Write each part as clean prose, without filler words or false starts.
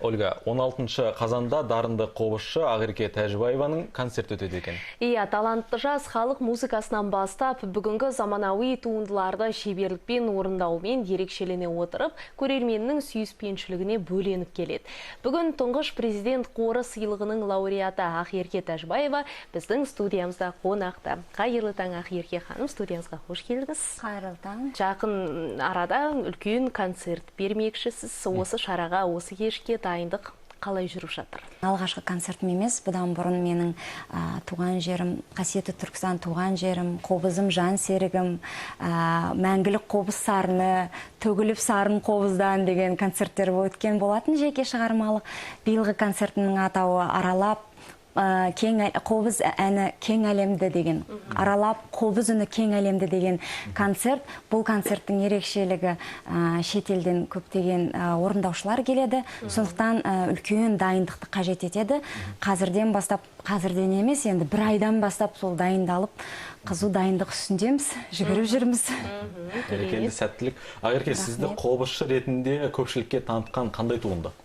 Ольга, 16 қазанда дарынды қобызшы Ақерке Тәжібаеваның концерт өтеді екен. Иә, талантты жас халық музыкасынан бастап, бүгінгі заманауи туындыларды шеберлікпен орындаумен ерекшелене отырып, көрерменнің сүйіспеншілігіне бөленіп келеді. Бүгін тұңғыш президент қоры сыйлығының лауреаты Ақерке Тәжібаева біздің студиямызда қонақта. Қайырлы таң, Ақерке ханым, студиямызға қош келдіңіз. Қайырлы таң. Жақын арада үлкен концерт бермекшісіз. Осы шараға, осы кешке дайындық қалай жүріп жатыр? Алғашқы концертім емес, бұдан бұрын менің туған жерім, қасиетті Түркістан туған жерім, қобызым жан серігім, мәңгілік қобыз сарыны, төгіліп сарын қобыздан деген концерттер өткен болатын, жеке шығармалық. Биылғы концертінің атауы аралап қобыз әні кең әлемді деген, аралап қобыз үні кең әлемді деген концерт. Бұл концерттің ерекшелігі шетелден көптеген орындаушылар келеді. Сондықтан үлкен дайындықты қажет етеді. Қазірден бастап, қазірден емес, енді бір айдан бастап сол дайындалып, қызу дайындық үстіндеміз, жүгіріп жүрміз. Берекелі сәттілік. Ақерке, сізді қобызшы ретінде көпшілікке танытқан қандай туынды?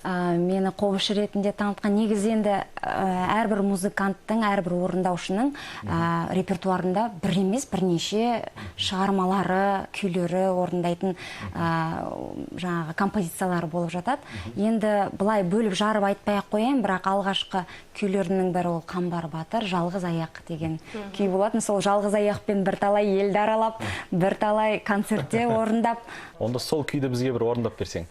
Мені қобызшы ретінде танытқан негізі енді әрбір музыканттың, әрбір орындаушының репертуарында бір емес, бірнеше шығармалары, күйлері орындайтын жаңағы композициялары болып жатады. Енді бұлай бөліп жарып айтпай-ақ қояйын, бірақ алғашқы күйлерінің бірі ол Қамбар батыр, жалғыз аяқ деген күй болатын. Сол жалғыз аяқпен бірталай елді аралап, бірталай концертте орындап. Онда сол күйді бізге бір орындап берсең.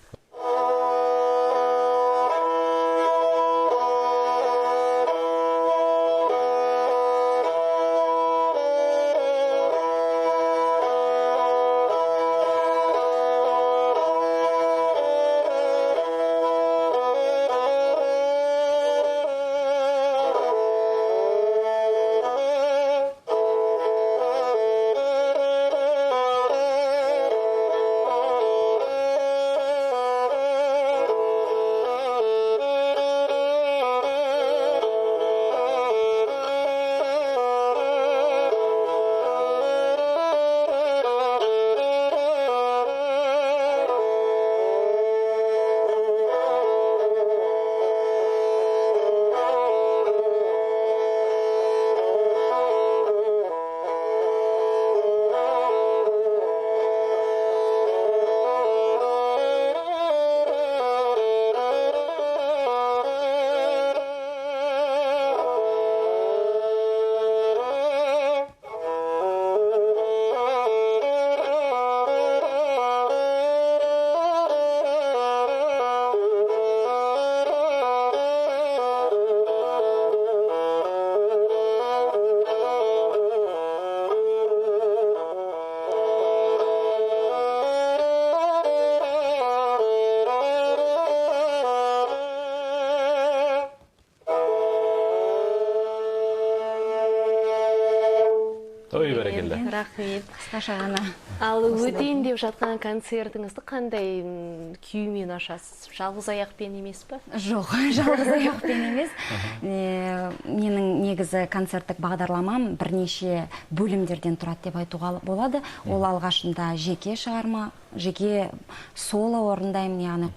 Ой, бәрекелді. Рахмет, қысқаша ғана. Ал өтейін деп жатқан концертіңізді қандай күймен ашасыз? Жалғыз аяқпен емес пе? Жоқ, жалғыз аяқпен емес. Менің негізі концерттік бағдарламам бірнеше бөлімдерден тұрады деп айтуға болады. Ол алғашында жеке шығарма, жеке соло орындаймын, яғни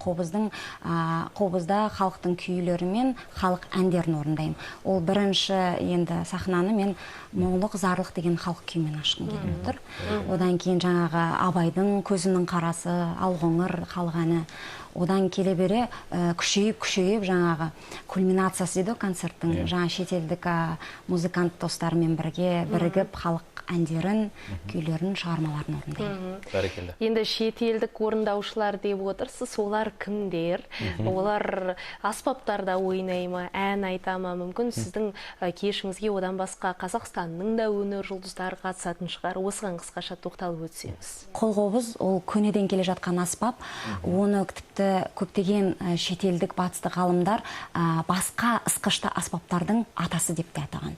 қобызда халықтың күйлері мен халық әндерін орындаймын. Ол бірінші енді сахнаны мен мұңлық, зарлық деген халық күймен ашқым келіп отыр. Одан кейін жаңағы Абайдың көзінің қарасы, Алғоңыр халық әні. Одан келе бере күшейіп жаңағы кульминациясы дейді концерттің. Жаңа шетелдік музыкант достарымен бірігіп халық әндерін, күйлерін, шығармаларын орындаймын. Бәрекелді. Енді шетелдік орындаушылар деп отырсыз, олар кімдер? Олар аспаптарда ойнай ма, ән айта ма? Мүмкін сіздің кешіңізге одан басқа Қазақстанның да өнер жұлдыздары қатысатын шығар. Осыған қысқаша тоқталып өтсеңіз. Қолқобыз ол көнеден келе жатқан аспап. Оны тіпті көптеген шетелдік батыстық ғалымдар басқа ысқышты аспаптардың атасы деп те атаған.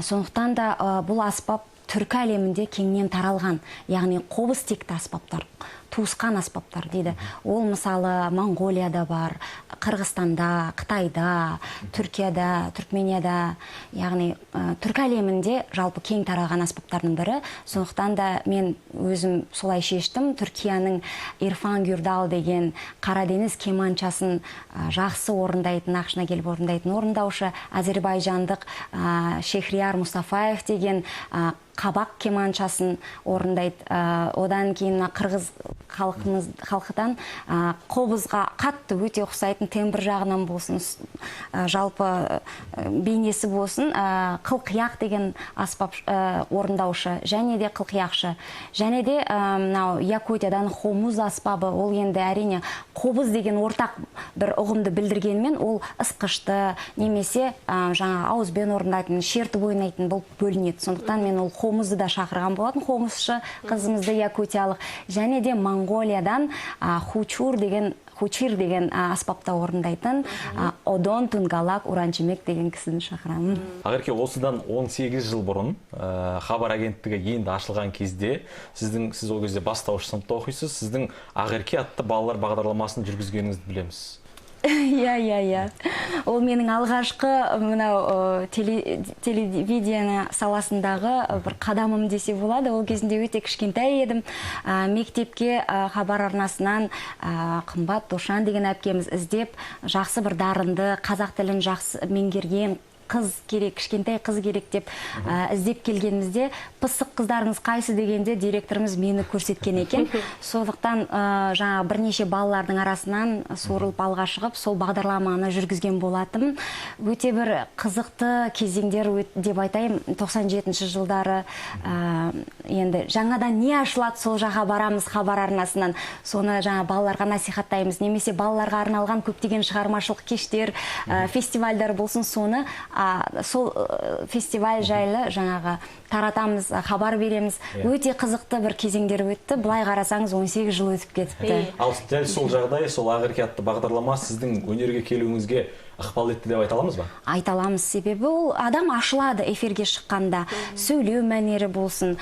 Сондықтан да бұл аспап түркі әлемінде кеңінен таралған, яғни қобыз текті аспаптар. туысқан аспаптар дейді. Ол мысалы Монғолияда бар, Қырғызстанда, Қытайда, Түркияда, Түркменияда, яғни түркі әлемінде жалпы кең тараған аспаптардың бірі. Сондықтан да мен өзім солай шештім. Түркияның Ирфан Гюрдал деген Қарадениз кеманчасын жақсы орындайтын, ақшына келіп орындайтын орындаушы, Әзербайжандық Шехрияр Мұстафаев деген қабақ кеманшасын орындайды. Одан кейін қырғыз халқыдан қобызға қатты өте ұқсайтын тембр жағынан болсын, жалпы бейнесі болсын, қылқияқ деген аспап орындаушы, және де қылқияқшы. Және де Якутиядан хомуз аспабы, ол енді әрине қобыз деген ортақ бір ұғымды білдіргенмен, ол ысқышты немесе жаңа ауызбен орындайтын, шертіп ойнайтын болып бөлінеді. Сондықтан мен ол хомузды да шақырған болатын, хомузшы қызымызды якутиялық. Және де Монғолиядан хучир деген аспапта орындайтын Одон Тунгалак Уранчимек деген кісіні шақырамын. Ақерке, осыдан 18 жыл бұрын хабар агенттігі енді ашылған кезде, сіз ол кезде бастауыш сыныпта оқисыз, сіздің Ақерке атты балалар бағдарламасын жүргізгеніңізді білеміз. Иә. Ол менің алғашқы мынау телевидение саласындағы бір қадамым десе болады. Ол кезінде өте кішкентай едім. Мектепке хабар арнасынан Қымбат Дошан деген әпкеміз іздеп, жақсы бір дарынды, қазақ тілін жақсы меңгерген қыз керек, кішкентай қыз керек деп іздеп келгенімізде, пысық қыздарыңыз қайсы дегенде директорымыз мені көрсеткен екен. Сондықтан жаңа бірнеше балалардың арасынан суырылып алға шығып, сол бағдарламаны жүргізген болатым. Өте бір қызықты кезеңдер деп айтайын. 97 жылдары енді жаңадан не ашылады, сол жаққа барамыз хабар арнасынан. Соны жаңа балаларға насихаттаймыз, немесе балаларға арналған көптеген шығармашылық кештер, фестивальдар болсын, соны сол фестиваль жайлы жаңағы таратамыз, хабар береміз. Өте қызықты бір кезеңдер өтті. Былай қарасаңыз 18 жыл өтіп кетіпті. Ал дәл сол жағдай, сол Ақерке атты бағдарлама сіздің өнерге келуіңізге ықпал етті деп айта аламыз ба? Айта аламыз, себебі ол адам ашылады эфирге шыққанда. Сөйлеу мәнері болсын,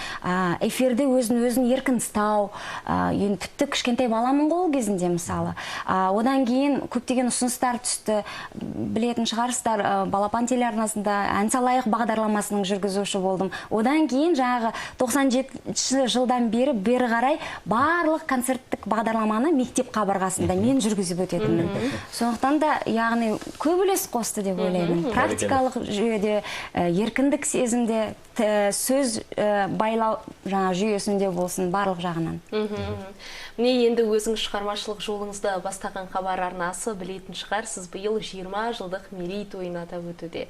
эфирде өзін еркін ұстау, тіпті кішкентай баламын ғой ол кезінде мысалы. Одан кейін көптеген ұсыныстар түсті. Білетін шығарсыздар, Балапан телеарнасында ән салайық бағдарламасының жүргізуші болдым. Одан кейін жаңағы 97 жылдан бері қарай барлық концерттік бағдарламаны мектеп қабырғасында мен жүргізіп өтетінмін. Сондықтан да, яғни көп үлес қосты деп ойлаймын. Практикалық жүйеде, еркіндік сезімде, сөз байлау жаңа жүйесінде болсын, барлық жағынан. Міне енді өзің шығармашылық жолыңызды бастаған хабар арнасы білетін шығар, сіз биыл 20 жылдық мерейтойын атап өтуде.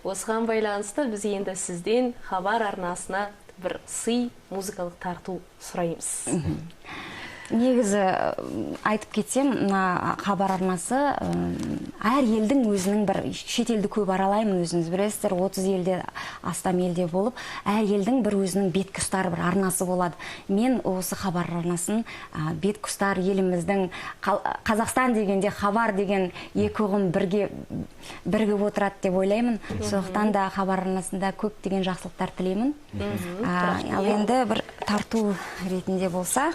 Осыған байланысты біз енді сізден хабар арнасына бір сый, музыкалық тарту сұраймыз. Негізі айтып кетсем, хабар арнасы әр елдің өзінің бір шетелді көп аралаймын, өзіңіз білесіздер, 30 елде астам елде болып, әр елдің бір өзінің беткі ұстары бір арнасы болады. Мен осы хабар арнасын беткі ұстар еліміздің Қазақстан дегенде хабар деген екі ұғым бірігіп отырады деп ойлаймын. Сондықтан да хабар арнасында көп деген жақсылықтар тілеймін. Ал енді бір тарту ретінде болса,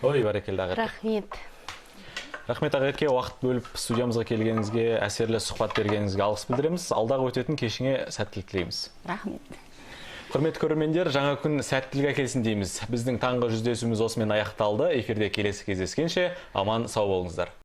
Ой, бәрекелді Ақерке. Рахмет. Рахмет Ақерке, уақыт бөліп студиямызға келгеніңізге, әсерлі сұхбат бергеніңізге алғыс білдіреміз. Алдағы өтетін кешіңе сәттілік тілейміз. Рахмет. Құрметті көрермендер, жаңа күн сәттілік әкелсін дейміз. Біздің таңғы жүздесуіміз осымен аяқталды. Эфирде келесі кездескенше аман сау болыңыздар.